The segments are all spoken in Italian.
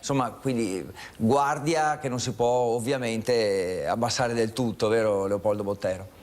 insomma, quindi guardia che non si può ovviamente abbassare del tutto, vero Leopoldo Bottero?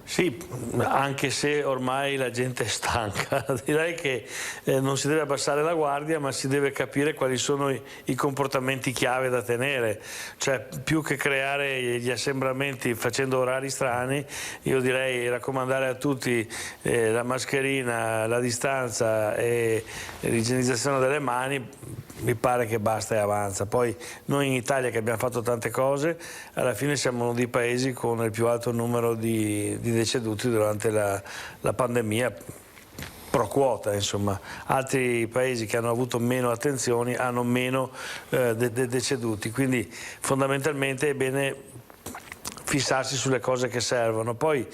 Sì, anche se ormai la gente è stanca, direi che non si deve abbassare la guardia, ma si deve capire quali sono i comportamenti chiave da tenere. Cioè, più che creare gli assembramenti facendo orari strani, io direi raccomandare a tutti la mascherina, la distanza e l'igienizzazione delle mani. Mi pare che basta e avanza. Poi noi in Italia, che abbiamo fatto tante cose, alla fine siamo uno dei paesi con il più alto numero di deceduti durante la pandemia, pro quota, insomma. Altri paesi che hanno avuto meno attenzioni hanno meno deceduti, quindi fondamentalmente è bene fissarsi sulle cose che servono. Poi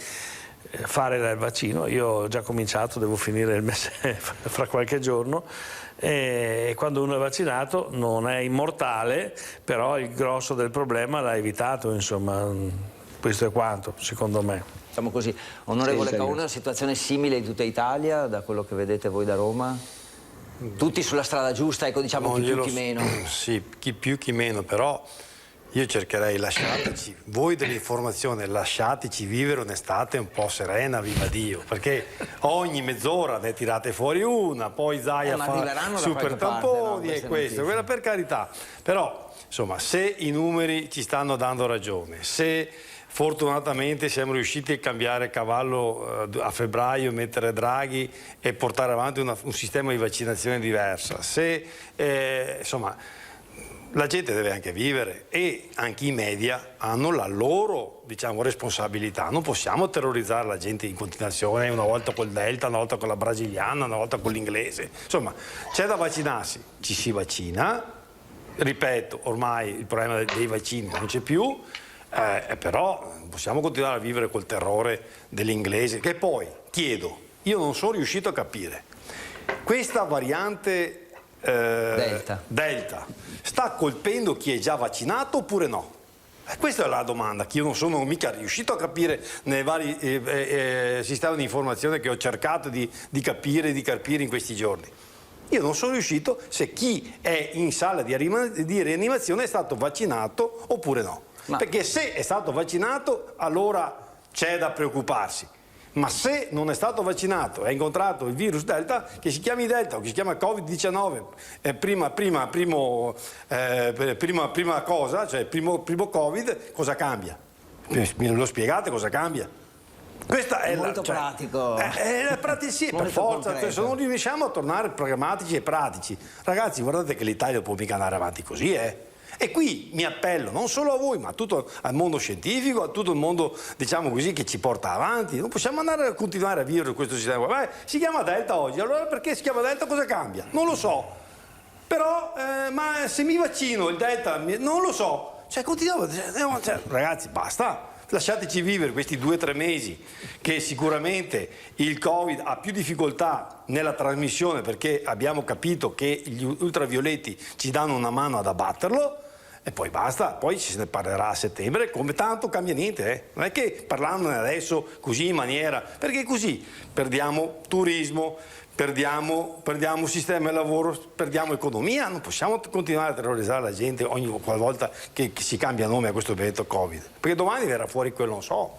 fare il vaccino, io ho già cominciato, devo finire il mese fra qualche giorno, e quando uno è vaccinato non è immortale, però il grosso del problema l'ha evitato, insomma, questo è quanto, secondo me. Diciamo così, onorevole Caon, una situazione simile in tutta Italia, da quello che vedete voi da Roma? Tutti sulla strada giusta, ecco, diciamo chi più chi meno. Sì, chi più chi meno, però io cercherei, lasciateci, voi dell'informazione, lasciateci vivere un'estate un po' serena, viva Dio, perché ogni mezz'ora ne tirate fuori una, poi Zaia fa super tamponi, no, e questo, quella, per carità. Però, insomma, se i numeri ci stanno dando ragione, se fortunatamente siamo riusciti a cambiare cavallo a febbraio, mettere Draghi e portare avanti un sistema di vaccinazione diversa, se, insomma, la gente deve anche vivere, e anche i media hanno la loro, diciamo, responsabilità. Non possiamo terrorizzare la gente in continuazione, una volta col Delta, una volta con la brasiliana, una volta con l'inglese. Insomma, c'è da vaccinarsi, ci si vaccina, ripeto, ormai il problema dei vaccini non c'è più, però non possiamo continuare a vivere col terrore dell'inglese, che poi, chiedo, io non sono riuscito a capire, questa variante Delta sta colpendo chi è già vaccinato oppure no? Questa è la domanda che io non sono mica riuscito a capire nei vari sistemi di informazione che ho cercato di capire in questi giorni. Io non sono riuscito se chi è in sala di rianimazione è stato vaccinato oppure no. Perché se è stato vaccinato allora c'è da preoccuparsi. Ma se non è stato vaccinato e ha incontrato il virus Delta, che si chiami Delta o che si chiama Covid-19, prima cosa, cioè primo Covid, cosa cambia? Me lo spiegate cosa cambia? Questa è molto pratico. Sì, per forza, cioè, se non riusciamo a tornare programmatici e pratici, ragazzi, guardate che l'Italia non può mica andare avanti così, E qui mi appello non solo a voi, ma a tutto al mondo scientifico, a tutto il mondo, diciamo così, che ci porta avanti. Non possiamo andare a continuare a vivere questo sistema. Si chiama Delta oggi, allora perché si chiama Delta cosa cambia? Non lo so. Però, ma se mi vaccino il Delta, non lo so. Cioè, continuiamo, ragazzi, basta. Lasciateci vivere questi 2 o 3 mesi che sicuramente il Covid ha più difficoltà nella trasmissione, perché abbiamo capito che gli ultravioletti ci danno una mano ad abbatterlo, e poi basta, poi ci se ne parlerà a settembre, come tanto cambia niente, non è che parlandone adesso così in maniera, perché così perdiamo turismo, perdiamo sistema di lavoro, perdiamo economia, non possiamo continuare a terrorizzare la gente ogni qualvolta che si cambia nome a questo benedetto Covid, perché domani verrà fuori quello, non so,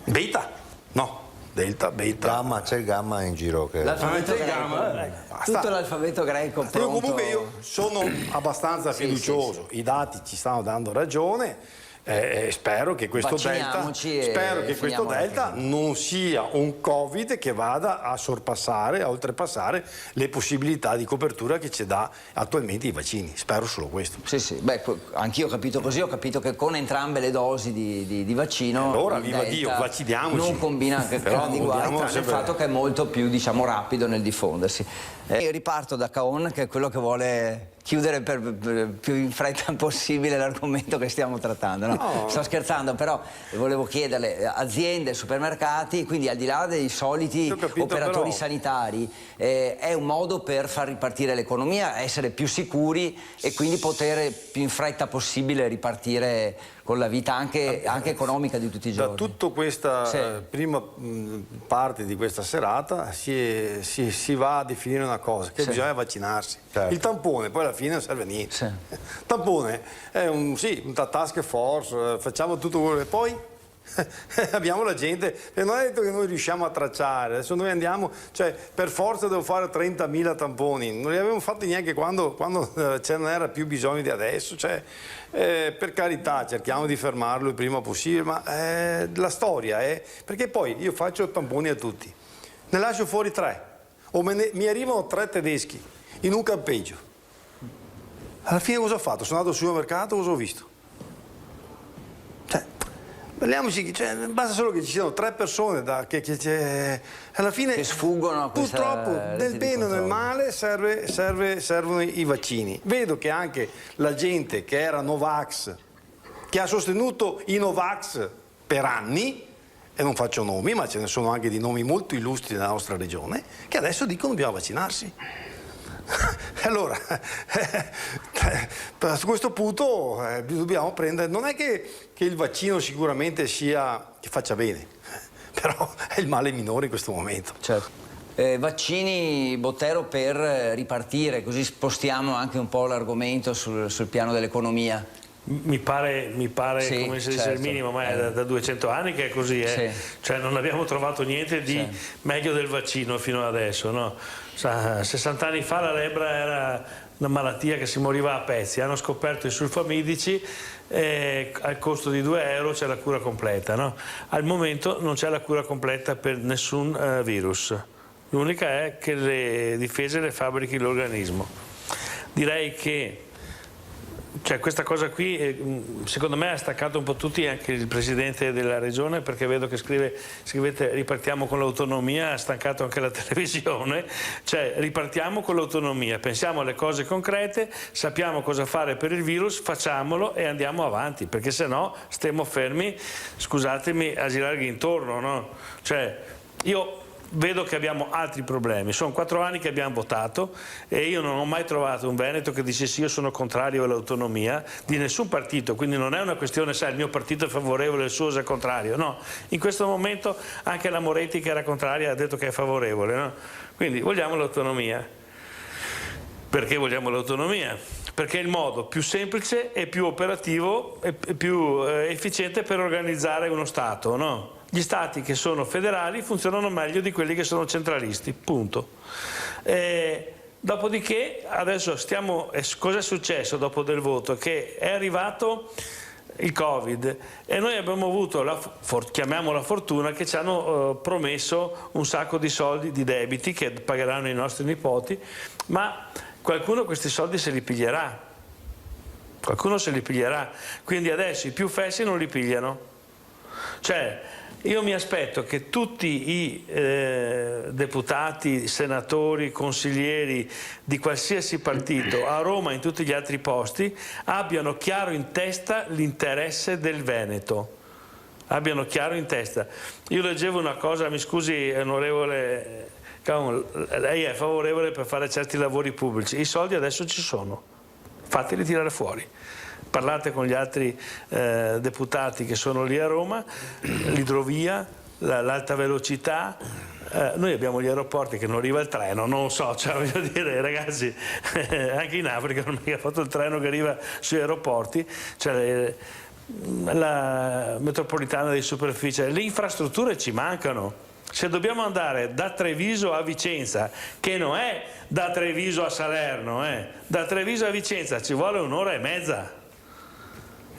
Beta, no, Delta, Beta. Gamma, c'è il gamma in giro. L'alfabeto greco, tutto l'alfabeto greco pronto. Comunque io sono abbastanza fiducioso, i dati ci stanno dando ragione. Spero che questo Delta non sia un Covid che vada a sorpassare, a oltrepassare le possibilità di copertura che ci dà attualmente i vaccini. Spero solo questo. Sì, beh, anch'io ho capito così, ho capito che con entrambe le dosi di vaccino allora, viva Dio, vacciniamoci. Non combina anche grandi guai, tranne il fatto che è molto più, diciamo, rapido nel diffondersi. Io riparto da Caon, che è quello che vuole chiudere per più in fretta possibile l'argomento che stiamo trattando, no? Sto scherzando, però volevo chiederle, aziende, supermercati, quindi al di là dei soliti operatori sanitari, è un modo per far ripartire l'economia, essere più sicuri e quindi poter più in fretta possibile ripartire con la vita anche economica di tutti i giorni. Da tutta questa prima parte di questa serata si va a definire una cosa, che bisogna vaccinarsi. Certo. Il tampone poi alla fine non serve a niente. Sì. Il tampone è un task force, facciamo tutto quello che poi abbiamo la gente, e non è detto che noi riusciamo a tracciare, adesso noi andiamo, cioè per forza devo fare 30.000 tamponi, non li avevamo fatti neanche quando ce n'era più bisogno di adesso, cioè, per carità cerchiamo di fermarlo il prima possibile, ma la storia è, perché poi io faccio tamponi a tutti, ne lascio fuori 3, o mi arrivano 3 tedeschi in un campeggio, alla fine cosa ho fatto? Sono andato al supermercato, cosa ho visto? Parliamoci, basta solo che ci siano 3 persone alla fine che sfuggono a questa purtroppo nel bene o nel male servono i vaccini. Vedo che anche la gente che era Novax, che ha sostenuto i Novax per anni, e non faccio nomi, ma ce ne sono anche di nomi molto illustri nella nostra regione, che adesso dicono che bisogna vaccinarsi. Allora, su questo punto dobbiamo prendere, non è che il vaccino sicuramente che faccia bene, però è il male minore in questo momento. Certo. Vaccini, Bottero, per ripartire, così spostiamo anche un po' l'argomento sul piano dell'economia. Mi pare sì, come si dice il minimo, ma è da 200 anni che è così, sì. Cioè non abbiamo trovato niente di meglio del vaccino fino adesso, no? 60 anni fa la lebbra era una malattia che si moriva a pezzi, hanno scoperto i sulfamidici e al costo di 2 euro c'è la cura completa, no? Al momento non c'è la cura completa per nessun virus, l'unica è che le difese le fabbrichi l'organismo. Direi che questa cosa qui secondo me ha staccato un po' tutti, anche il presidente della regione, perché vedo che scrivete ripartiamo con l'autonomia, ha stancato anche la televisione, cioè ripartiamo con l'autonomia, pensiamo alle cose concrete, sappiamo cosa fare per il virus, facciamolo e andiamo avanti, perché se no stiamo fermi, scusatemi, a girargli intorno, no? Cioè io vedo che abbiamo altri problemi, sono 4 anni che abbiamo votato e io non ho mai trovato un veneto che dicesse io sono contrario all'autonomia di nessun partito, quindi non è una questione se il mio partito è favorevole e il suo è contrario, no, in questo momento anche la Moretti che era contraria ha detto che è favorevole, no? Quindi vogliamo l'autonomia. Perché vogliamo l'autonomia? Perché è il modo più semplice e più operativo e più efficiente per organizzare uno Stato, no? Gli stati che sono federali funzionano meglio di quelli che sono centralisti, punto. Dopodiché adesso cosa è successo dopo del voto? Che è arrivato il Covid e noi abbiamo avuto chiamiamola fortuna, che ci hanno promesso un sacco di soldi di debiti che pagheranno i nostri nipoti, ma qualcuno questi soldi se li piglierà, qualcuno se li piglierà, quindi adesso i più fessi non li pigliano. Cioè io mi aspetto che tutti i deputati, senatori, consiglieri di qualsiasi partito a Roma e in tutti gli altri posti abbiano chiaro in testa l'interesse del Veneto, abbiano chiaro in testa. Io leggevo una cosa, mi scusi onorevole Caon, lei è favorevole per fare certi lavori pubblici, i soldi adesso ci sono, fateli tirare fuori. Parlate con gli altri deputati che sono lì a Roma, l'idrovia, l'alta velocità, noi abbiamo gli aeroporti che non arriva il treno, non lo so, cioè voglio dire ragazzi, anche in Africa non mi ha fatto il treno che arriva sugli aeroporti, cioè la metropolitana di superficie, le infrastrutture ci mancano. Se dobbiamo andare da Treviso a Vicenza, che non è da Treviso a Salerno, da Treviso a Vicenza ci vuole 1 ora e mezza.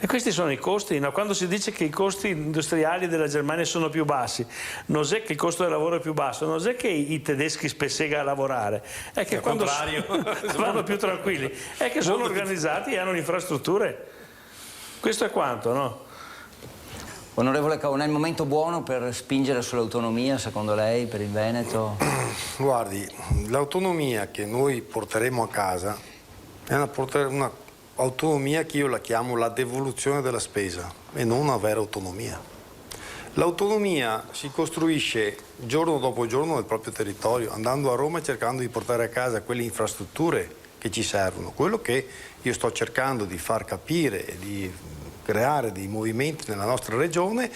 E questi sono i costi, no? Quando si dice che i costi industriali della Germania sono più bassi, non è che il costo del lavoro è più basso, non è che i tedeschi spessega a lavorare, è che quando vanno più tranquilli, è che sono organizzati e hanno le infrastrutture. Questo è quanto, no? Onorevole Caon, è il momento buono per spingere sull'autonomia, secondo lei, per il Veneto? Guardi, l'autonomia che noi porteremo a casa è una autonomia che io la chiamo la devoluzione della spesa e non una vera autonomia. L'autonomia si costruisce giorno dopo giorno nel proprio territorio, andando a Roma e cercando di portare a casa quelle infrastrutture che ci servono. Quello che io sto cercando di far capire e di creare dei movimenti nella nostra regione,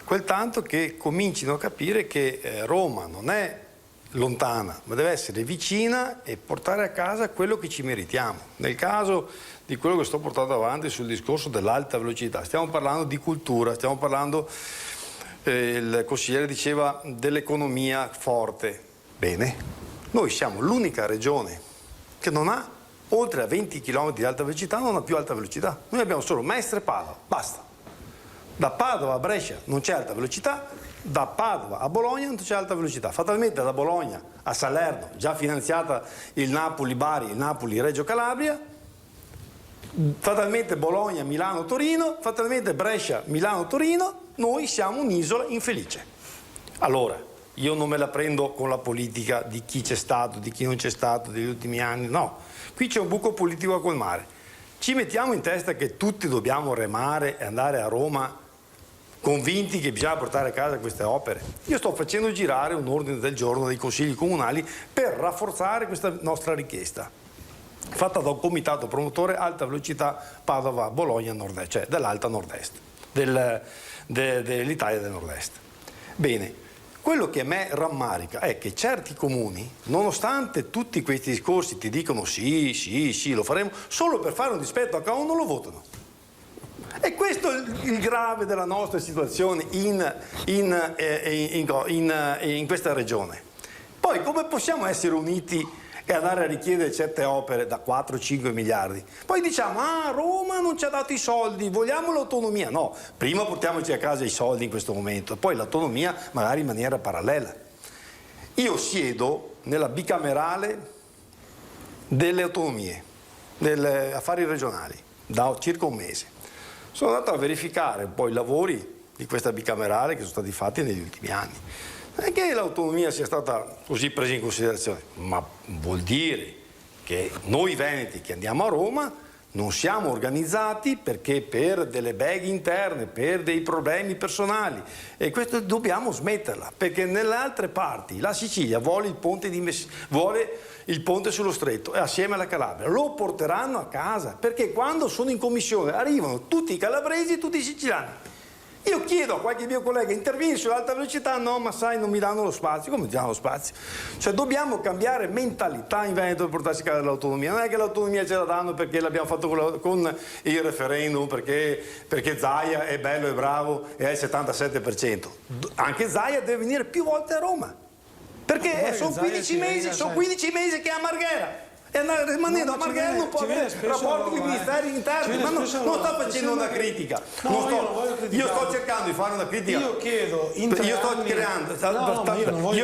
quel tanto che comincino a capire che Roma non è lontana, ma deve essere vicina e portare a casa quello che ci meritiamo. Nel caso di quello che sto portando avanti sul discorso dell'alta velocità, stiamo parlando di cultura, stiamo parlando, il consigliere diceva, dell'economia forte. Bene, noi siamo l'unica regione che non ha, oltre a 20 km di alta velocità, non ha più alta velocità. Noi abbiamo solo Mestre e Padova, basta. Da Padova a Brescia non c'è alta velocità, da Padova a Bologna non c'è alta velocità. Fatalmente da Bologna a Salerno, già finanziata il Napoli-Bari, il Napoli-Reggio Calabria, fatalmente Bologna, Milano, Torino, fatalmente Brescia, Milano, Torino, noi siamo un'isola infelice. Allora, io non me la prendo con la politica di chi c'è stato, di chi non c'è stato negli ultimi anni, no. Qui c'è un buco politico a colmare. Ci mettiamo in testa che tutti dobbiamo remare e andare a Roma convinti che bisogna portare a casa queste opere. Io sto facendo girare un ordine del giorno dei consigli comunali per rafforzare questa nostra richiesta, fatta da un comitato promotore alta velocità Padova-Bologna nord-est, cioè dell'alta nord-est, dell'Italia del nord-est. Bene, quello che a me rammarica è che certi comuni, nonostante tutti questi discorsi ti dicono sì, lo faremo, solo per fare un dispetto a Caon non lo votano. E questo è il grave della nostra situazione in questa regione. Poi come possiamo essere uniti e andare a richiedere certe opere da 4-5 miliardi? Poi diciamo, Roma non ci ha dato i soldi, vogliamo l'autonomia. No, prima portiamoci a casa i soldi in questo momento, poi l'autonomia magari in maniera parallela. Io siedo nella bicamerale delle autonomie, delle affari regionali, da circa un mese. Sono andato a verificare un po' i lavori di questa bicamerale che sono stati fatti negli ultimi anni. Non è che l'autonomia sia stata così presa in considerazione, ma vuol dire che noi veneti che andiamo a Roma non siamo organizzati perché per delle beghe interne, per dei problemi personali, e questo dobbiamo smetterla, perché nelle altre parti la Sicilia vuole il ponte vuole il ponte sullo Stretto e assieme alla Calabria lo porteranno a casa, perché quando sono in commissione arrivano tutti i calabresi e tutti i siciliani. Io chiedo a qualche mio collega, intervieni sull'alta velocità? No, ma sai, non mi danno lo spazio. Come ti danno lo spazio? Cioè dobbiamo cambiare mentalità in Veneto per portarsi a casa l'autonomia. Non è che l'autonomia ce la danno perché l'abbiamo fatto con il referendum, perché Zaia è bello e bravo e ha il 77%. Anche Zaia deve venire più volte a Roma. Perché sono 15 mesi che è a Marghera. E andare rimanendo a Marghera non può avere rapporti con i ministeri interni. Ma non sto facendo una critica. Io sto cercando di fare una critica. Io chiedo io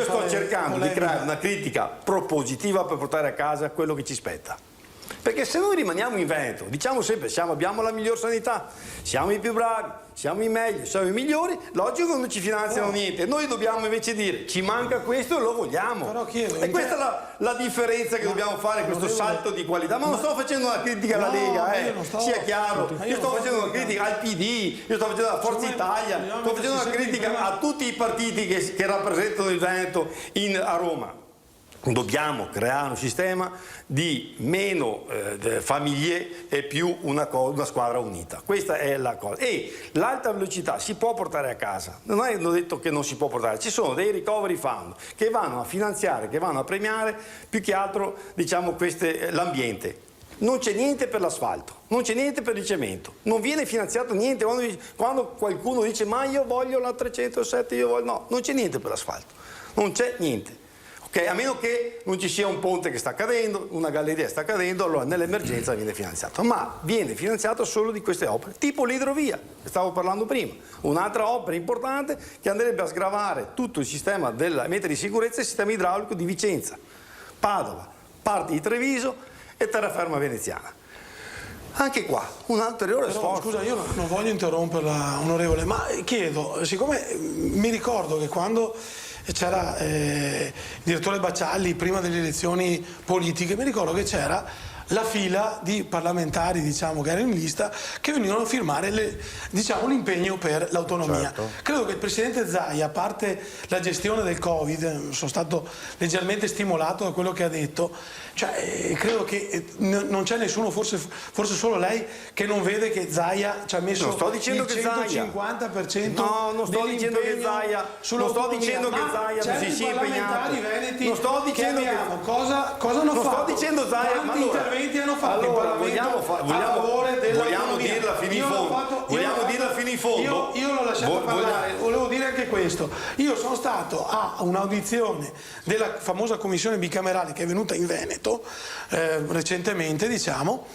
sto cercando di creare una critica propositiva per portare a casa quello che ci spetta. Perché se noi rimaniamo in Veneto, diciamo sempre abbiamo la miglior sanità, siamo i più bravi, siamo i meglio, siamo i migliori, logico che non ci finanziano niente. Noi dobbiamo invece dire ci manca questo e lo vogliamo. E questa è la differenza che dobbiamo fare, questo salto di qualità. Ma non sto facendo una critica alla Lega, sia chiaro. Io sto facendo una critica al PD, io sto facendo alla Forza Italia, sto facendo una critica a tutti i partiti che rappresentano il Veneto a Roma. Dobbiamo creare un sistema di meno famiglie e più una squadra unita. Questa è la cosa. E l'alta velocità si può portare a casa. Non hanno detto che non si può portare. Ci sono dei recovery fund che vanno a finanziare, che vanno a premiare più che altro l'ambiente. Non c'è niente per l'asfalto, non c'è niente per il cemento, non viene finanziato niente. Quando qualcuno dice ma io voglio la 307, no, non c'è niente per l'asfalto, non c'è niente. A meno che non ci sia un ponte che sta cadendo, una galleria sta cadendo, allora nell'emergenza viene finanziato. Ma viene finanziato solo di queste opere, tipo l'idrovia, che stavo parlando prima. Un'altra opera importante che andrebbe a sgravare tutto il sistema mettere in sicurezza il sistema idraulico di Vicenza, Padova, parte di Treviso e terraferma veneziana. Anche qua, un ulteriore sforzo. Scusa, io non voglio interromperla, onorevole, ma chiedo, siccome mi ricordo che quando c'era il direttore Baccialli prima delle elezioni politiche, mi ricordo che c'era la fila di parlamentari, diciamo, che erano in lista, che venivano a firmare l'impegno per l'autonomia. Certo. Credo che il Presidente Zaia, a parte la gestione del Covid, sono stato leggermente stimolato da quello che ha detto, cioè, credo che non c'è nessuno, forse solo lei, che non vede che Zaia ci ha messo Non sto dicendo il che Zaia. 150% No, non sto dicendo che Zaia, non sto dicendo che Zaia non si sia impegnato. Veneti, non sto dicendo che cosa hanno non fatto? sto dicendo Zaia, quanti ma allora, interventi hanno fatto in Parlamento vogliamo dirla fino in fondo. Vogliamo dirla fino in fondo. Io l'ho lasciato parlare, volevo dire anche questo. Io sono stato a un'audizione della famosa commissione bicamerale che è venuta in Veneto recentemente, diciamo,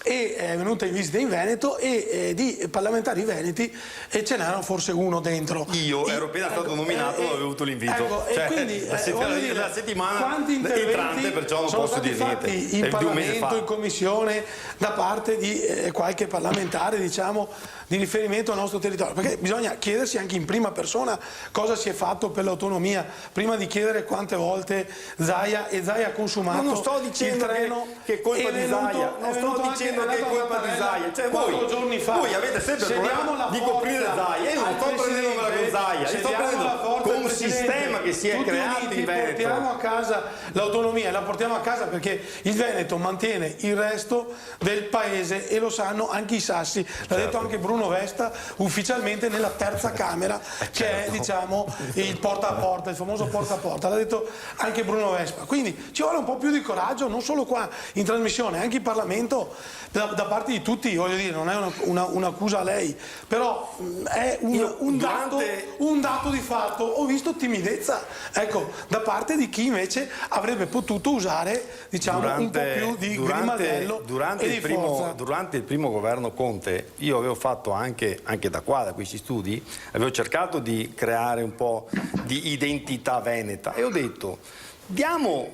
e è venuta in visita in Veneto, e di parlamentari veneti, e ce n'erano forse uno dentro. Io ero appena stato nominato, avevo avuto l'invito. Ecco, Cioè, e quindi la settimana quanti entrante, perciò non sono posso stati dire niente. fatti in Parlamento, in Commissione, da parte di qualche parlamentare, diciamo, di riferimento al nostro territorio, perché bisogna chiedersi anche in prima persona cosa si è fatto per l'autonomia, prima di chiedere quante volte Zaia ha consumato. Ma non sto dicendo il treno, che è colpa di Zaia, non sto dicendo che è colpa di Zaia, cioè voi avete sempre il problema di coprire Zaia, io non sto prendendo con Zaia, io sto prendendo con un sistema che si è creato in Veneto. Portiamo a casa l'autonomia, la portiamo a casa perché il Veneto mantiene il resto del paese, e lo sanno anche i sassi, l'ha detto anche Bruno Vesta ufficialmente nella terza Camera, che è, diciamo, il porta a porta, il famoso porta a porta, l'ha detto anche Bruno Vespa. Quindi ci vuole un po' più di coraggio, non solo qua in trasmissione, anche in Parlamento, da parte di tutti. Voglio dire, non è un'accusa a lei, però è un dato di fatto. Ho visto timidezza, ecco, da parte di chi invece avrebbe potuto usare, diciamo, un po' più di grimaldello e di forza. Durante il primo governo Conte io avevo fatto anche da qua, da questi studi, avevo cercato di creare un po' di identità veneta, e ho detto: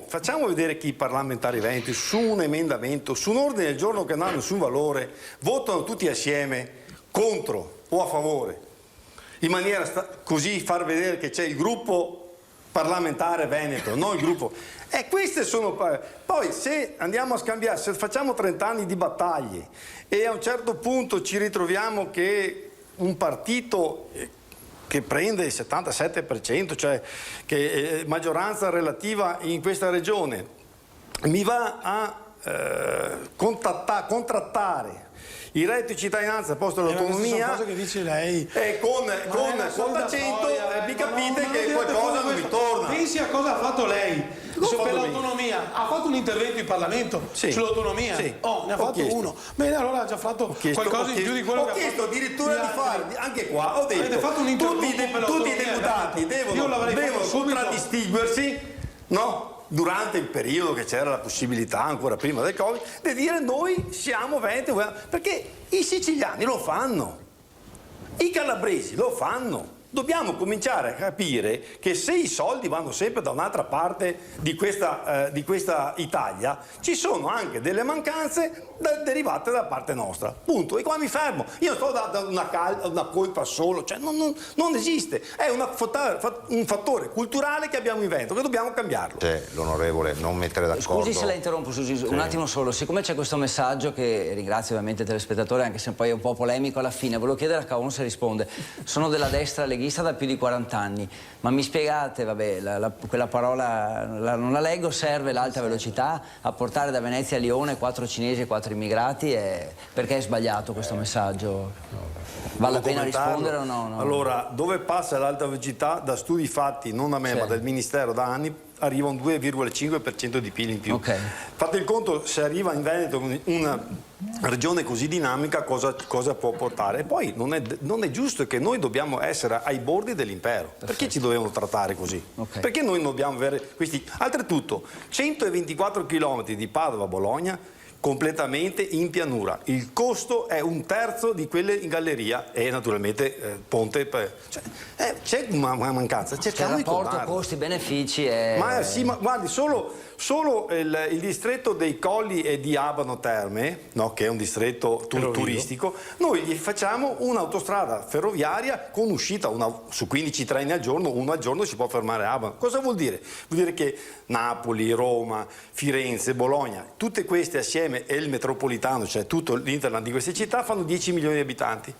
facciamo vedere che i parlamentari veneti su un emendamento, su un ordine del giorno che non ha nessun valore, votano tutti assieme contro o a favore, in maniera così far vedere che c'è il gruppo parlamentare veneto, non il gruppo. Queste sono. Poi se andiamo a scambiare, se facciamo 30 anni di battaglie e a un certo punto ci ritroviamo che un partito che prende il 77%, cioè che è maggioranza relativa in questa regione, mi va a contrattare il reddito di cittadinanza al posto dell'autonomia, cosa che dice lei, e con quota 100 vi capite che qualcosa non vi torna. Pensi a cosa ha fatto lei per l'autonomia. Ha fatto un intervento in Parlamento sull'autonomia? Sì. Ne ha fatto uno. Bene, allora ha già fatto qualcosa in più di quello che ha fatto. Ho chiesto addirittura di fare, anche qua, ho detto, fatto un tutti i deputati devono contraddistinguersi, no? Durante il periodo che c'era la possibilità, ancora prima del Covid, di dire: noi siamo veneti, perché i siciliani lo fanno, i calabresi lo fanno. Dobbiamo cominciare a capire che se i soldi vanno sempre da un'altra parte di questa Italia, ci sono anche delle mancanze derivate da parte nostra. Punto. E qua mi fermo. Io non sto dando una colpa solo, cioè non esiste. È un fattore culturale che abbiamo in Veneto, che dobbiamo cambiarlo. L'onorevole non mettere d'accordo. Scusi se la interrompo, un attimo solo. Siccome c'è questo messaggio, che ringrazio ovviamente il telespettatore, anche se poi è un po' polemico alla fine, volevo chiedere a Caon se risponde. Sono della destra leghista da più di 40 anni, ma mi spiegate, quella parola non la leggo, serve l'alta velocità a portare da Venezia a Lione 4 cinesi e 4 immigrati, perché è sbagliato questo messaggio? Vale la pena rispondere o no? Allora, dove passa l'alta velocità, da studi fatti non da me ma dal Ministero da anni, arriva un 2,5% di PIL in più. Fate il conto, se arriva in Veneto una regione così dinamica, cosa può portare. E poi non è giusto che noi dobbiamo essere ai bordi dell'impero. Perché ci dobbiamo trattare così? Perché noi non dobbiamo avere questi. Oltretutto 124 km di Padova a Bologna completamente in pianura, il costo è un terzo di quelle in galleria, e naturalmente ponte, c'è una mancanza, cerchiamo di colmarla. Il rapporto costi-benefici ma guardi, solo solo il distretto dei Colli e di Abano Terme, no, che è un distretto turistico, noi gli facciamo un'autostrada ferroviaria con uscita su 15 treni al giorno, uno al giorno si può fermare a Abano. Cosa vuol dire? Vuol dire che Napoli, Roma, Firenze, Bologna, tutte queste assieme e il metropolitano, cioè tutto l'interland di queste città, fanno 10 milioni di abitanti.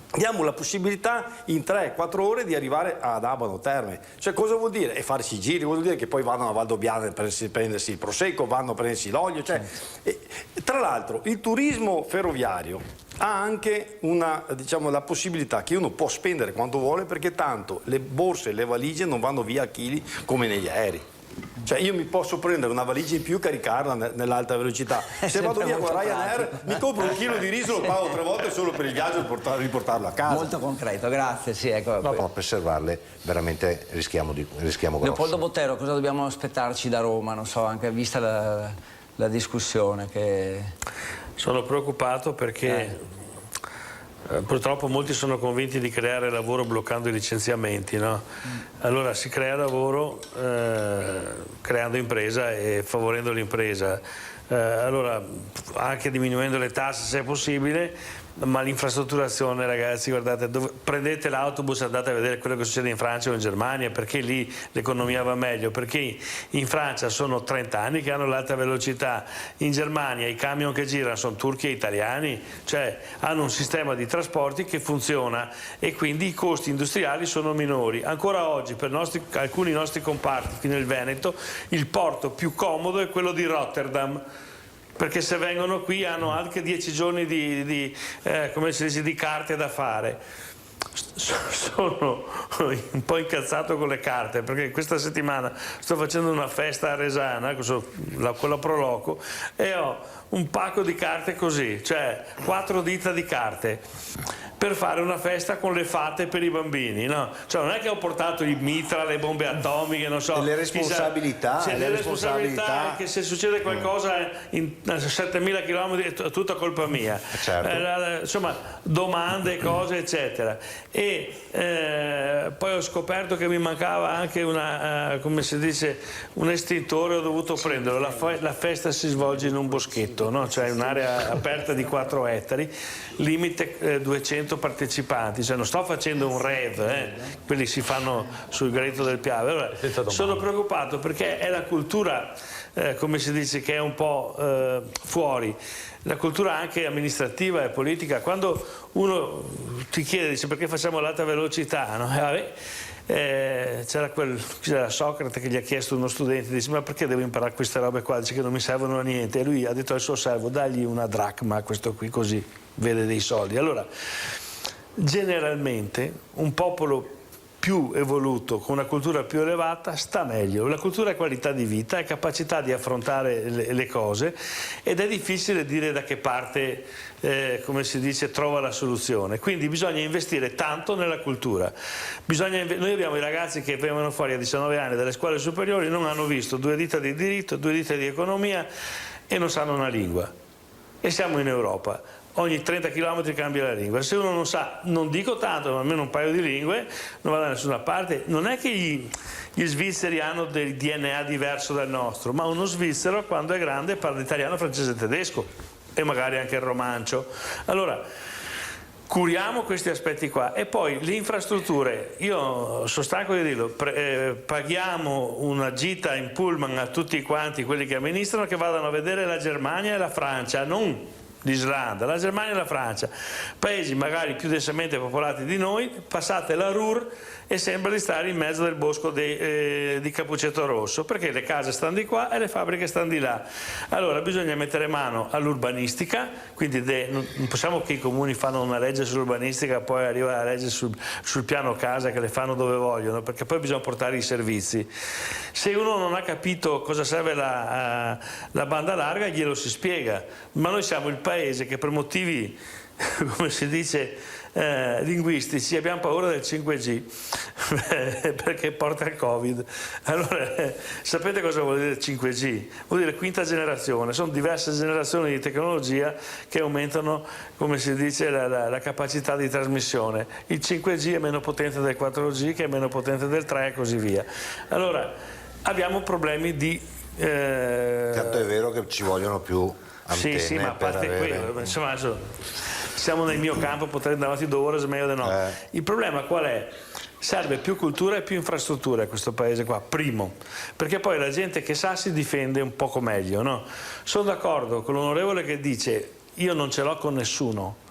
Diamo la possibilità in 3-4 ore di arrivare ad Abano Terme. Cioè cosa vuol dire? E farsi i giri, vuol dire che poi vanno a Valdobbiadene per prendersi il prosecco, vanno a prendersi l'olio. Cioè, tra l'altro il turismo ferroviario ha anche la possibilità che uno può spendere quanto vuole, perché tanto le borse e le valigie non vanno via a chili come negli aerei. Cioè io mi posso prendere una valigia in più e caricarla nell'alta velocità. Se vado via con Ryanair mi compro un chilo di riso, lo pago 3 volte solo per il viaggio e riportarlo a casa. Molto concreto, grazie. Sì, ecco. No, per preservarle veramente rischiamo grosso. Leopoldo Bottero, cosa dobbiamo aspettarci da Roma? Non so, anche vista la discussione che... Sono preoccupato perché purtroppo molti sono convinti di creare lavoro bloccando i licenziamenti, no? Allora si crea lavoro creando impresa e favorendo l'impresa, allora anche diminuendo le tasse se è possibile, ma l'infrastrutturazione, ragazzi, guardate, prendete l'autobus e andate a vedere quello che succede in Francia o in Germania, perché lì l'economia va meglio, perché in Francia sono 30 anni che hanno l'alta velocità, in Germania i camion che girano sono turchi e italiani, cioè hanno un sistema di trasporti che funziona e quindi i costi industriali sono minori. Ancora oggi per alcuni nostri comparti qui nel Veneto il porto più comodo è quello di Rotterdam, perché se vengono qui hanno anche 10 giorni come si dice, di carte da fare. Sono un po' incazzato con le carte, perché questa settimana sto facendo una festa a Resana con la Proloco e ho un pacco di carte così, cioè 4 dita di carte per fare una festa con le fate per i bambini, no? Cioè non è che ho portato i mitra, le bombe atomiche, non so. Le responsabilità. Le responsabilità è che se succede qualcosa in 7000 km è tutta colpa mia. Certo. Insomma, domande, cose, eccetera. E poi ho scoperto che mi mancava anche come si dice, un estintore, ho dovuto prenderlo. La festa si svolge in un boschetto, no? Cioè un'area aperta di 4 ettari, limite 200 partecipanti, cioè non sto facendo un rave, quelli si fanno sul Greto del Piave. Allora, sono preoccupato perché è la cultura, come si dice, che è un po' fuori, la cultura anche amministrativa e politica. Quando uno ti chiede, dice perché facciamo l'alta velocità, no? C'era Socrate che gli ha chiesto uno studente, dice ma perché devo imparare queste robe qua, dice che non mi servono a niente, e lui ha detto al suo servo dagli una dracma a questo qui così vede dei soldi. Allora generalmente un popolo più evoluto, con una cultura più elevata, sta meglio. La cultura è qualità di vita, è capacità di affrontare le cose, ed è difficile dire da che parte, come si dice, trova la soluzione. Quindi bisogna investire tanto nella cultura. Noi abbiamo i ragazzi che vengono fuori a 19 anni dalle scuole superiori, non hanno visto 2 dita di diritto, 2 dita di economia e non sanno una lingua. E siamo in Europa. Ogni 30 km cambia la lingua. Se uno non sa, non dico tanto, ma almeno un paio di lingue, non va da nessuna parte. Non è che gli svizzeri hanno del DNA diverso dal nostro, ma uno svizzero quando è grande parla italiano, francese e tedesco e magari anche il romancio. Allora, curiamo questi aspetti qua. E poi le infrastrutture, io sono stanco di dirlo, paghiamo una gita in pullman a tutti quanti quelli che amministrano che vadano a vedere la Germania e la Francia, non l'Islanda, la Germania e la Francia, paesi magari più densamente popolati di noi. Passate la Ruhr e sembra di stare in mezzo del bosco di Cappuccetto Rosso, perché le case stanno di qua e le fabbriche stanno di là. Allora bisogna mettere mano all'urbanistica, quindi non possiamo che i comuni fanno una legge sull'urbanistica, poi arriva la legge sul piano casa che le fanno dove vogliono, perché poi bisogna portare i servizi. Se uno non ha capito cosa serve la banda larga, glielo si spiega, ma noi siamo il paese che per motivi, come si dice, linguistici abbiamo paura del 5G perché porta il Covid. Allora sapete cosa vuol dire 5G? Vuol dire quinta generazione, sono diverse generazioni di tecnologia che aumentano, come si dice, la capacità di trasmissione. Il 5G è meno potente del 4G, che è meno potente del 3 e così via. Allora abbiamo problemi di Tanto è vero che ci vogliono più antenne. Sì, ma a parte quello, insomma, siamo nel mio campo, potrei andare avanti 2 ore, meglio di no. Il problema qual è? Serve più cultura e più infrastrutture a questo paese qua, primo, perché poi la gente che sa si difende un poco meglio, no? Sono d'accordo con l'onorevole che dice io non ce l'ho con nessuno.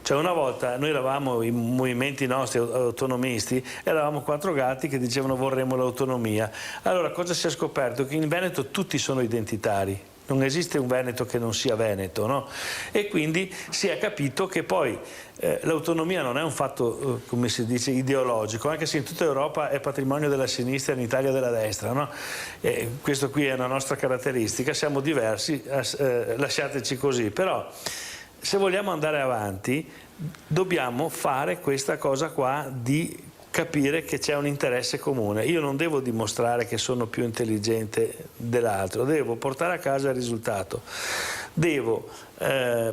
Cioè una volta noi eravamo i movimenti nostri autonomisti, eravamo 4 gatti che dicevano vorremmo l'autonomia. Allora cosa si è scoperto? Che in Veneto tutti sono identitari. Non esiste un Veneto che non sia Veneto, no? E quindi si è capito che poi l'autonomia non è un fatto, come si dice, ideologico, anche se in tutta Europa è patrimonio della sinistra e in Italia della destra, no? Questo qui è una nostra caratteristica, siamo diversi, lasciateci così, però se vogliamo andare avanti dobbiamo fare questa cosa qua di capire che c'è un interesse comune. Io non devo dimostrare che sono più intelligente dell'altro, devo portare a casa il risultato.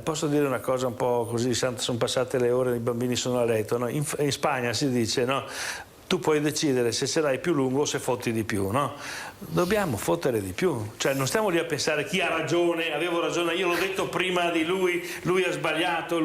Posso dire una cosa un po' così, sono passate le ore, i bambini sono a letto, no? In Spagna si dice, no? Tu puoi decidere se ce l'hai più lungo o se fotti di più, no? Dobbiamo fottere di più, cioè non stiamo lì a pensare chi ha ragione, avevo ragione, io l'ho detto prima di lui ha sbagliato,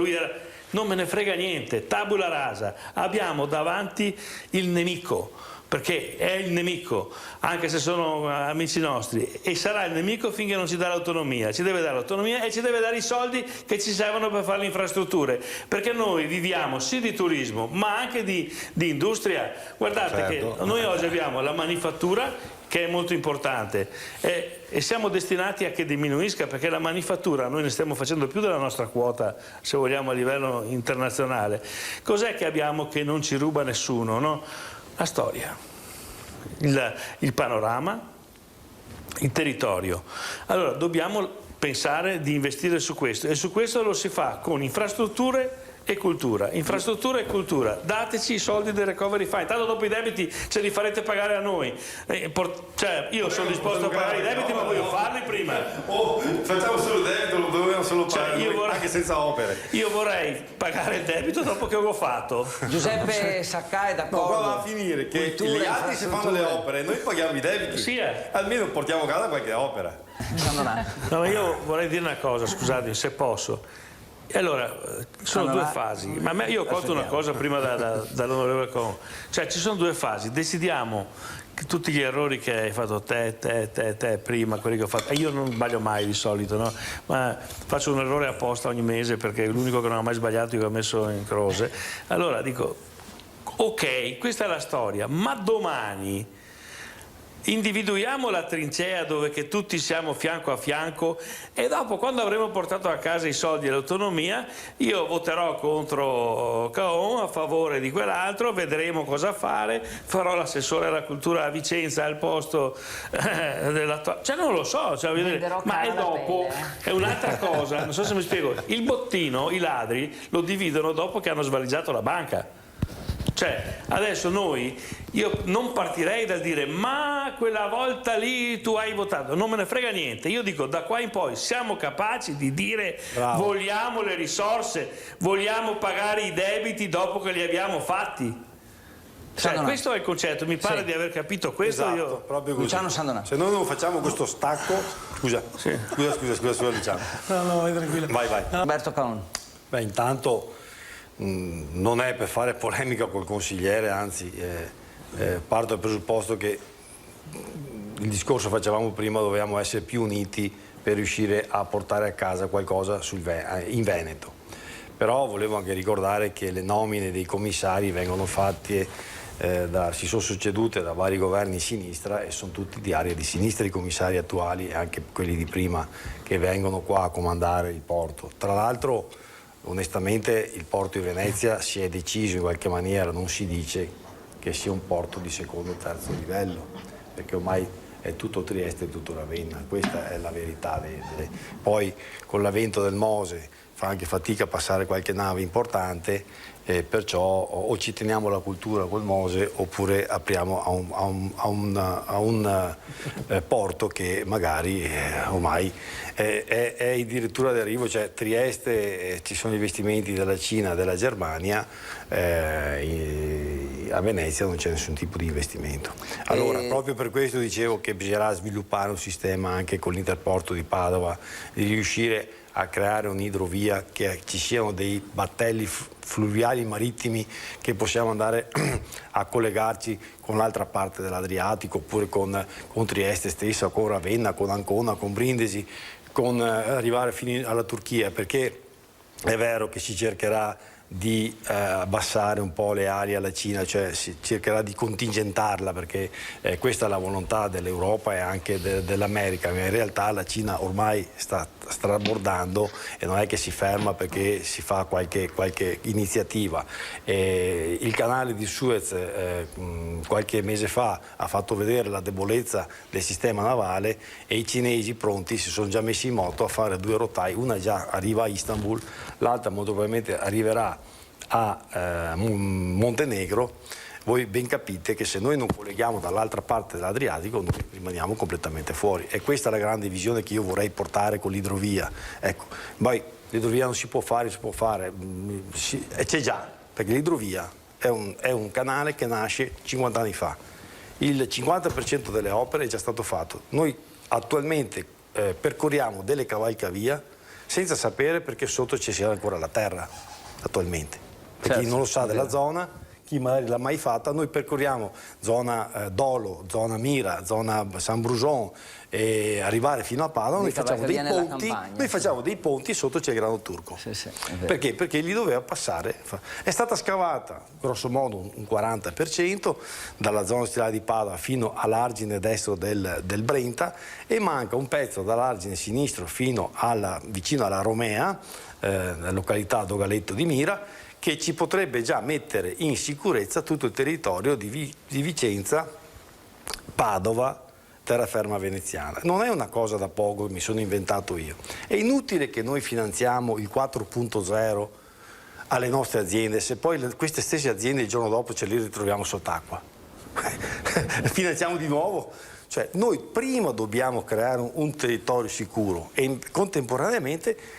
non me ne frega niente, tabula rasa, abbiamo davanti il nemico, perché è il nemico, anche se sono amici nostri, e sarà il nemico finché non ci dà l'autonomia, ci deve dare l'autonomia e ci deve dare i soldi che ci servono per fare le infrastrutture, perché noi viviamo sì di turismo ma anche di industria. Guardate che noi oggi abbiamo la manifattura che è molto importante e siamo destinati a che diminuisca, perché la manifattura noi ne stiamo facendo più della nostra quota, se vogliamo, a livello internazionale. Cos'è che abbiamo che non ci ruba nessuno, no? La storia, il panorama, il territorio. Allora dobbiamo pensare di investire su questo, e su questo lo si fa con infrastrutture e cultura, infrastruttura e cultura. Dateci i soldi del recovery fund, tanto dopo i debiti ce li farete pagare a noi, cioè io sono disposto a pagare i debiti, ma voglio farli prima. Facciamo solo il debito, lo dovevamo solo pagare, anche senza opere. Io vorrei pagare il debito dopo che ho fatto. Giuseppe Saccà è d'accordo. No, qua va a finire che gli altri si fanno le opere, noi paghiamo i debiti, sì, almeno portiamo a casa qualche opera. No, ma io vorrei dire una cosa, scusate, se posso. E allora, sono 2 fasi, ma io ho colto una cosa prima dall'onorevole Con, cioè ci sono 2 fasi, decidiamo che tutti gli errori che hai fatto te prima, quelli che ho fatto, io non sbaglio mai di solito, no? Ma faccio un errore apposta ogni mese perché l'unico che non ha mai sbagliato io ho messo in croce, allora dico, ok, questa è la storia, ma domani individuiamo la trincea dove che tutti siamo fianco a fianco e dopo, quando avremo portato a casa i soldi e l'autonomia, io voterò contro Caon, a favore di quell'altro, vedremo cosa fare, farò l'assessore alla cultura a Vicenza al posto cioè non lo so, cioè, ma è dopo, è un'altra cosa, non so se mi spiego, il bottino, i ladri lo dividono dopo che hanno svaligiato la banca. Cioè, adesso io non partirei dal dire ma quella volta lì tu hai votato, non me ne frega niente, io dico da qua in poi siamo capaci di dire bravo, vogliamo le risorse, vogliamo pagare i debiti dopo che li abbiamo fatti. Cioè, questo è il concetto, mi pare di aver capito questo. Esatto, io... proprio così. Se noi non facciamo questo stacco, scusa, diciamo. No, vai tranquillo. Vai. Roberto Caon. Beh, intanto non è per fare polemica col consigliere, anzi parto dal presupposto che il discorso che facevamo prima, dovevamo essere più uniti per riuscire a portare a casa qualcosa in Veneto. Però volevo anche ricordare che le nomine dei commissari vengono fatte, si sono succedute da vari governi di sinistra e sono tutti di area di sinistra i commissari attuali e anche quelli di prima che vengono qua a comandare il porto. Tra l'altro, onestamente, il porto di Venezia si è deciso in qualche maniera, non si dice che sia un porto di secondo o terzo livello, perché ormai è tutto Trieste e tutto Ravenna, questa è la verità. Poi con l'avvento del Mose fa anche fatica a passare qualche nave importante, perciò o ci teniamo la cultura col Mose oppure apriamo a un porto che magari ormai è addirittura d'arrivo, cioè Trieste, ci sono investimenti della Cina, della Germania, a Venezia non c'è nessun tipo di investimento. Allora, proprio per questo dicevo che bisognerà sviluppare un sistema anche con l'Interporto di Padova, di riuscire a creare un'idrovia, che ci siano dei battelli fluviali marittimi che possiamo andare a collegarci con l'altra parte dell'Adriatico, oppure con Trieste stessa, con Ravenna, con Ancona, con Brindisi, con arrivare fino alla Turchia, perché è vero che si cercherà di abbassare un po' le ali alla Cina, cioè si cercherà di contingentarla, perché questa è la volontà dell'Europa e anche dell'America, ma in realtà la Cina ormai sta strabordando e non è che si ferma perché si fa qualche iniziativa. Il canale di Suez qualche mese fa ha fatto vedere la debolezza del sistema navale e i cinesi pronti si sono già messi in moto a fare 2 rotaie, una già arriva a Istanbul, l'altra molto probabilmente arriverà a Montenegro. Voi ben capite che se noi non colleghiamo dall'altra parte dell'Adriatico noi rimaniamo completamente fuori, e questa è la grande visione che io vorrei portare con l'idrovia. Ecco, poi l'idrovia non si può fare, c'è già, perché l'idrovia è un canale che nasce 50 anni fa, il 50% delle opere è già stato fatto. Noi attualmente percorriamo delle cavalcavia senza sapere perché sotto ci sia ancora la terra attualmente. Per chi non lo sa della zona, chi magari l'ha mai fatta, noi percorriamo zona Dolo, zona Mira, zona San Bruson e arrivare fino a Padova, noi facciamo dei ponti, sotto c'è il grano turco. Perché? Perché gli doveva passare. È stata scavata grosso modo un 40% dalla zona industriale di Padova fino all'argine destro del Brenta, e manca un pezzo dall'argine sinistro fino vicino alla Romea, località Dogaletto di Mira, che ci potrebbe già mettere in sicurezza tutto il territorio di Vicenza, Padova, terraferma veneziana. Non è una cosa da poco che mi sono inventato io. È inutile che noi finanziamo il 4.0 alle nostre aziende se poi queste stesse aziende il giorno dopo ce le ritroviamo sott'acqua. Finanziamo di nuovo. Cioè, noi prima dobbiamo creare un territorio sicuro e contemporaneamente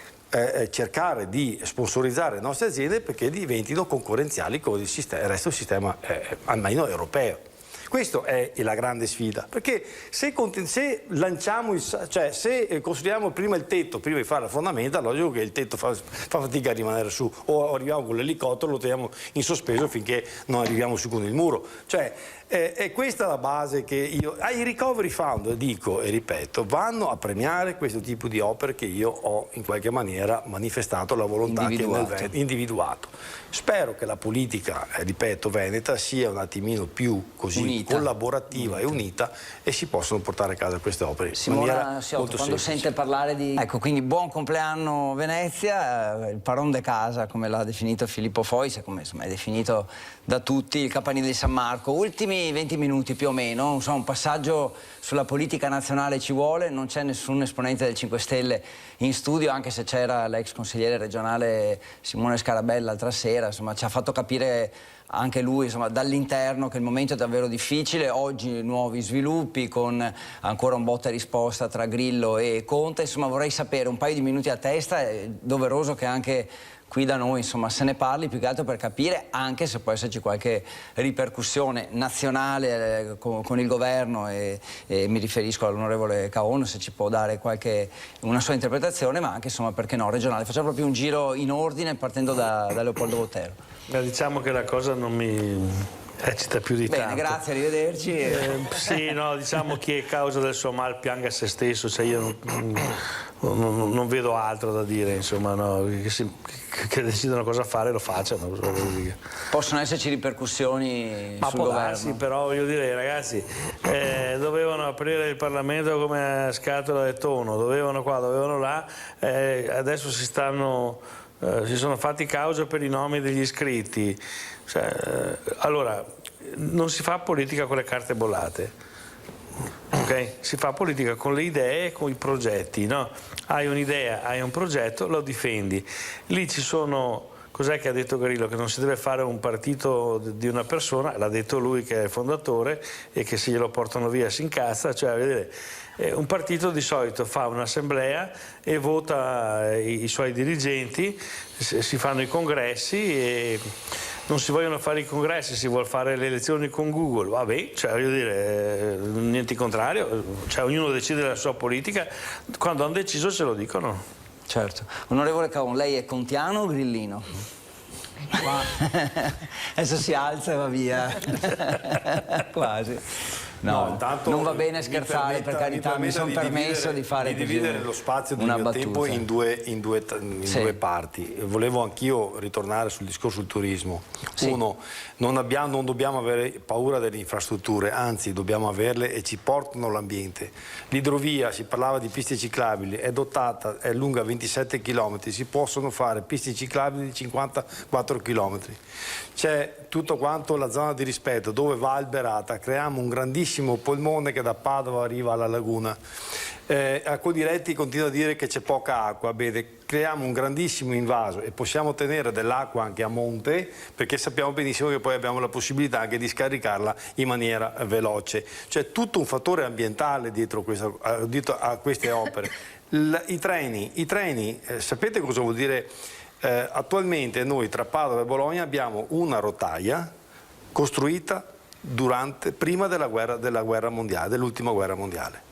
cercare di sponsorizzare le nostre aziende perché diventino concorrenziali con il resto del sistema almeno europeo. Questa è la grande sfida, perché se costruiamo prima il tetto, prima di fare la fondamenta, è logico che il tetto fa fatica a rimanere su, o arriviamo con l'elicottero, lo teniamo in sospeso finché non arriviamo su con il muro. Cioè, è questa la base che io... I recovery fund, dico e ripeto, vanno a premiare questo tipo di opere che io ho in qualche maniera manifestato la volontà che individuato. Spero che la politica, ripeto, veneta sia un attimino più così collaborativa e unita e si possono portare a casa queste opere. Simona Siotto, quando sente parlare di... Ecco, quindi buon compleanno Venezia, il paron de casa, come l'ha definito Filippo Fois, come insomma è definito da tutti, il campanile di San Marco. Ultimi 20 minuti più o meno, insomma, un passaggio sulla politica nazionale ci vuole, non c'è nessun esponente del 5 Stelle in studio, anche se c'era l'ex consigliere regionale Simone Scarabella l'altra sera, insomma ci ha fatto capire anche lui dall'interno che il momento è davvero difficile. Oggi nuovi sviluppi con ancora un botta e risposta tra Grillo e Conte, insomma vorrei sapere un paio di minuti a testa, è doveroso che anche qui da noi insomma se ne parli, più che altro per capire anche se può esserci qualche ripercussione nazionale con il governo e mi riferisco all'onorevole Caon, se ci può dare una sua interpretazione, ma anche insomma perché no regionale. Facciamo proprio un giro in ordine partendo da Leopoldo Botero. Diciamo che la cosa non mi eccita più di tanto. Bene, grazie, arrivederci. Sì, no, diciamo chi è causa del suo mal pianga se stesso, cioè io non vedo altro da dire, insomma, no, che decidono cosa fare lo facciano. Possono esserci ripercussioni sul governo? Darsi, però voglio dire, ragazzi, dovevano aprire il Parlamento come a scatola di tonno, dovevano qua, dovevano là, adesso si sono fatti causa per i nomi degli iscritti. Cioè, allora, non si fa politica con le carte bollate. Okay? Si fa politica con le idee e con i progetti, no? Hai un'idea, hai un progetto, lo difendi. Lì ci sono, cos'è che ha detto Grillo? Che non si deve fare un partito di una persona, l'ha detto lui che è il fondatore, e che se glielo portano via si incazza, cioè vedere. Un partito di solito fa un'assemblea e vota i suoi dirigenti, si fanno i congressi e non si vogliono fare i congressi, si vuole fare le elezioni con Google, vabbè, cioè voglio dire, niente contrario, cioè ognuno decide la sua politica, quando hanno deciso ce lo dicono. Certo. Onorevole Caon, lei è contiano o grillino? Adesso si alza e va via. Quasi. No, intanto non va bene scherzare, per carità, mi sono permesso di fare di dividere lo spazio del mio tempo in due parti. Volevo anch'io ritornare sul discorso del turismo. Sì. Uno, non dobbiamo avere paura delle infrastrutture, anzi dobbiamo averle e ci portano l'ambiente. L'idrovia, si parlava di piste ciclabili, è dotata, è lunga 27 km, si possono fare piste ciclabili di 54 km. C'è tutto quanto la zona di rispetto dove va alberata, creiamo un grandissimo polmone che da Padova arriva alla laguna. A Codiretti continua a dire che c'è poca acqua, bene, creiamo un grandissimo invaso e possiamo tenere dell'acqua anche a monte, perché sappiamo benissimo che poi abbiamo la possibilità anche di scaricarla in maniera veloce. C'è tutto un fattore ambientale dietro a queste opere. I treni, sapete cosa vuol dire? Attualmente noi tra Padova e Bologna abbiamo una rotaia costruita prima dell'ultima guerra mondiale.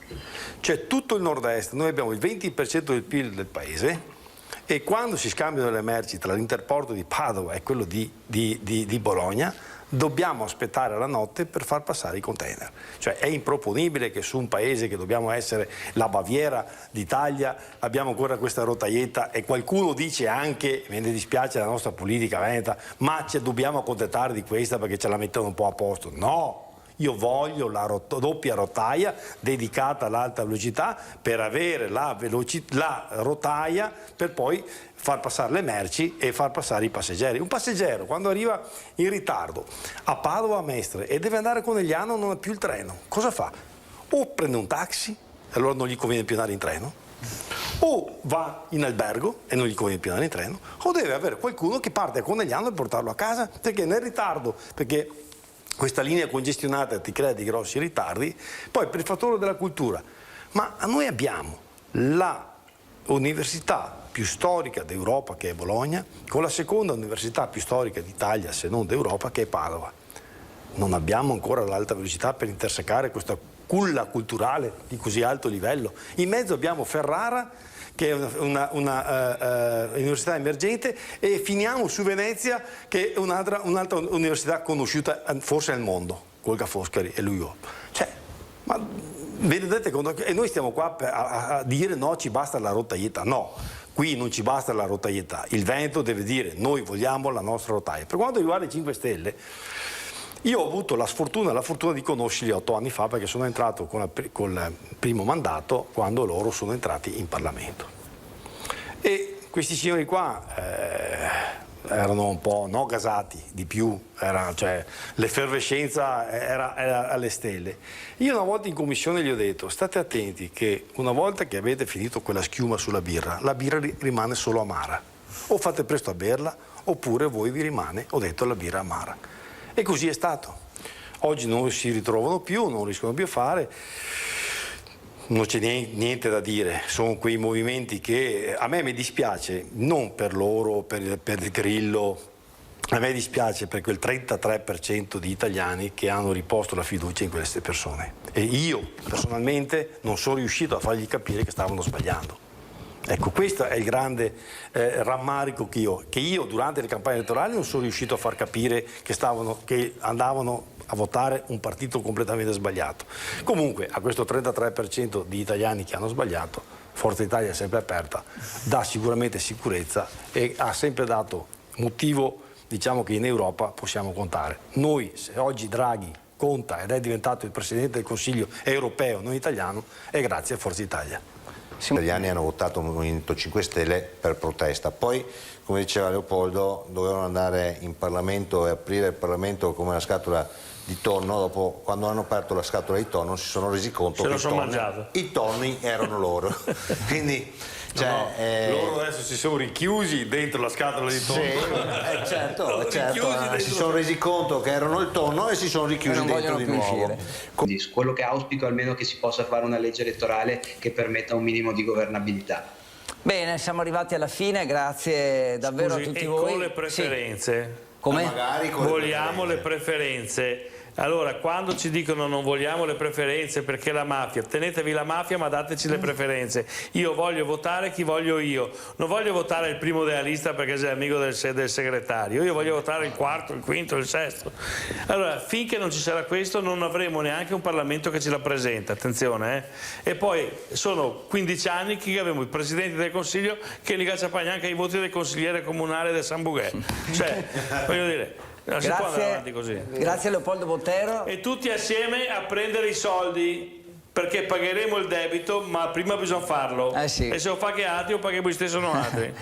Cioè tutto il nord-est, noi abbiamo il 20% del PIL del paese e quando si scambiano le merci tra l'interporto di Padova e quello di Bologna dobbiamo aspettare la notte per far passare i container. Cioè è improponibile che su un paese che dobbiamo essere la Baviera d'Italia abbiamo ancora questa rotaglietta e qualcuno dice anche, me ne dispiace la nostra politica veneta, ma dobbiamo accontentare di questa perché ce la mettono un po' a posto. No! Io voglio la doppia rotaia dedicata all'alta velocità per avere la rotaia per poi far passare le merci e far passare i passeggeri. Un passeggero quando arriva in ritardo a Padova a Mestre e deve andare a Conegliano non ha più il treno, cosa fa? O prende un taxi, allora non gli conviene più andare in treno, o va in albergo e non gli conviene più andare in treno, o deve avere qualcuno che parte a Conegliano e portarlo a casa perché nel ritardo, perché questa linea congestionata ti crea dei grossi ritardi. Poi per il fattore della cultura, ma noi abbiamo la università più storica d'Europa che è Bologna, con la seconda università più storica d'Italia se non d'Europa che è Padova. Non abbiamo ancora l'alta velocità per intersecare questa culla culturale di così alto livello. In mezzo abbiamo Ferrara che è una università emergente e finiamo su Venezia che è un'altra università conosciuta forse al mondo, col Ca' Foscari e l'UIO. Cioè, ma vedete, e noi stiamo qua a dire no, ci basta la rotaglietta. No, qui non ci basta la rotaglietta, il Veneto deve dire noi vogliamo la nostra rotaia. Per quanto riguarda i 5 Stelle, io ho avuto la sfortuna e la fortuna di conoscerli 8 anni fa perché sono entrato con il primo mandato quando loro sono entrati in Parlamento. E questi signori qua erano un po' no gasati di più, cioè, l'effervescenza era alle stelle. Io una volta in commissione gli ho detto state attenti che una volta che avete finito quella schiuma sulla birra, la birra rimane solo amara. O fate presto a berla oppure voi vi rimane, ho detto, la birra amara. E così è stato. Oggi non si ritrovano più, non riescono più a fare, non c'è niente da dire, sono quei movimenti che a me mi dispiace, non per loro, per il Grillo, a me dispiace per quel 33% di italiani che hanno riposto la fiducia in queste persone. E io personalmente non sono riuscito a fargli capire che stavano sbagliando. Ecco, questo è il grande rammarico che io durante le campagne elettorali non sono riuscito a far capire che andavano a votare un partito completamente sbagliato. Comunque a questo 33% di italiani che hanno sbagliato, Forza Italia è sempre aperta, dà sicuramente sicurezza e ha sempre dato motivo, diciamo, che in Europa possiamo contare. Noi, se oggi Draghi conta ed è diventato il Presidente del Consiglio europeo, non italiano, è grazie a Forza Italia. Gli italiani hanno votato il Movimento 5 Stelle per protesta, poi come diceva Leopoldo dovevano andare in Parlamento e aprire il Parlamento come una scatola di tonno, dopo quando hanno aperto la scatola di tonno si sono resi conto che i tonni erano loro. Quindi loro adesso si sono richiusi dentro la scatola di tonno. Sì, certo, si sono resi conto che erano il tonno e si sono richiusi dentro di nuovo. Quello che auspico è almeno che si possa fare una legge elettorale che permetta un minimo di governabilità. Bene, siamo arrivati alla fine, grazie davvero a tutti voi. Con le preferenze? Sì. Come? Vogliamo le preferenze. Allora, quando ci dicono non vogliamo le preferenze perché la mafia, tenetevi la mafia ma dateci le preferenze. Io voglio votare chi voglio io, non voglio votare il primo della lista perché sei amico del segretario, io voglio votare il quarto, il quinto, il sesto. Allora, finché non ci sarà questo non avremo neanche un Parlamento che ci rappresenta, attenzione. E poi sono 15 anni che abbiamo i presidenti del Consiglio che li cacciano neanche i voti del consigliere comunale del San Bugè. Cioè, voglio dire... Non si può andare avanti così. Grazie a Leopoldo Botero. E tutti assieme a prendere i soldi perché pagheremo il debito, ma prima bisogna farlo. Sì. E se lo fa che altri o paghiamo gli stessi o non altri.